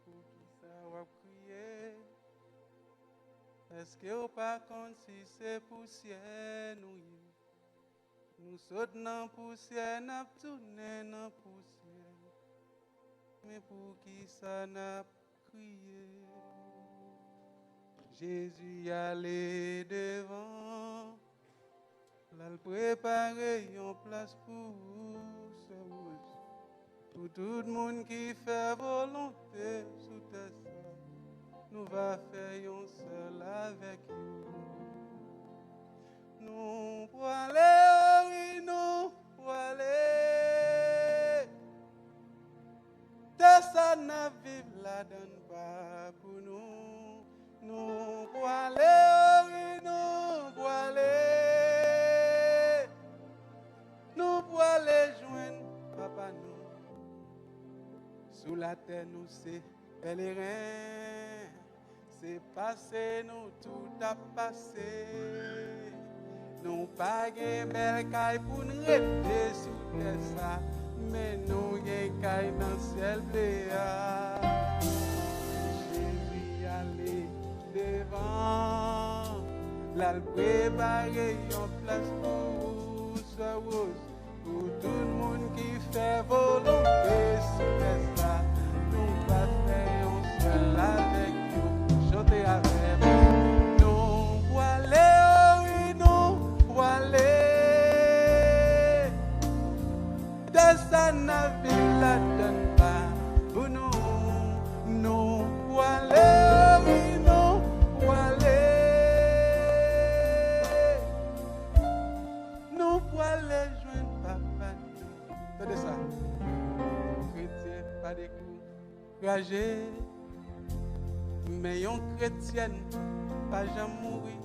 pour qui ça va crier? Est-ce que vous pas compte si c'est poussière nous sautons dans poussière, nous tournons dans poussière. Mais pour qui ça n'a crié? Jésus allait devant, là il préparait une place pour ce rose. Pour tout le monde qui fait volonté sous terre, nous va faire un seul avec nous. Nous pour aller, oui, nous pour aller. Ça n'a vivre la donne pas pour nous. Nous pour aller, oui, nous pour aller. Nous pour aller joindre papa nous. Sous la terre nous c'est pèlerin. C'est passé, nous tout a passé. Nous pas de belle caille pour nous rester sous terre ça. Mais nous avons caille dans le ciel béat. Jésus allait devant. Là, il préparait une place pour ce rose. Pour tout le monde qui fait volonté sur ça. Nous pas faire un seul avec nous. Chantez avec moi. Nous pour aller, oui, nous pour aller. Ça n'a vu la donne pas pour nous. Nous pour aller, oui, nous pour aller. Nous pour aller joindre papa nous. Tenez ça. Chrétien, pas découragé. Mais un chrétien, pas jamais mourir.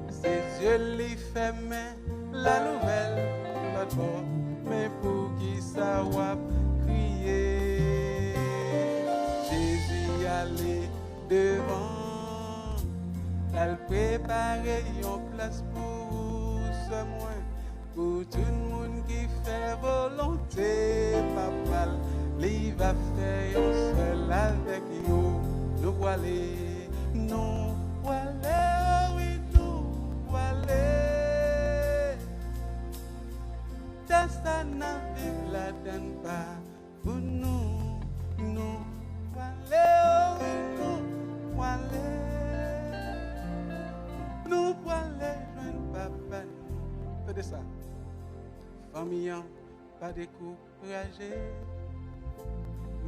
Ses yeux les fermés, la nouvelle, l'autre bord. Mais pour qui ça va crier? Jésus allait devant, elle préparait une place pour ce moins, pour tout le monde qui fait volonté, papa, il va faire un seul avec nous. Nous voilà, nous voilà, oui, nous voilà. Ça n'a vu la donne pas pour nous. Nous voilà, oui, nous voilà. Nous voilà, joindre papa. Faites ça. Famille, pas découragée.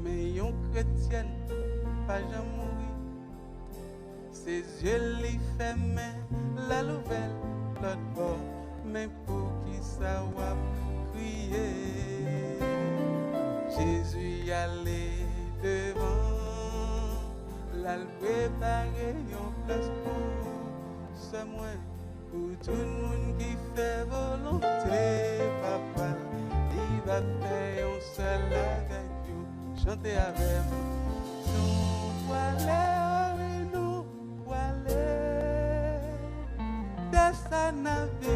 Mais une chrétienne, pas jamais mourir. Ses yeux les fermés, la nouvelle, l'autre bord. Mais pour qui ça va crier? Jésus allait devant, là il préparait une place pour ce moins, pour tout le monde qui fait volonté, papa, il va faire un seul avec vous. Chantez avec moi. Nous voilà, oui, nous voilà. Ça n'a vu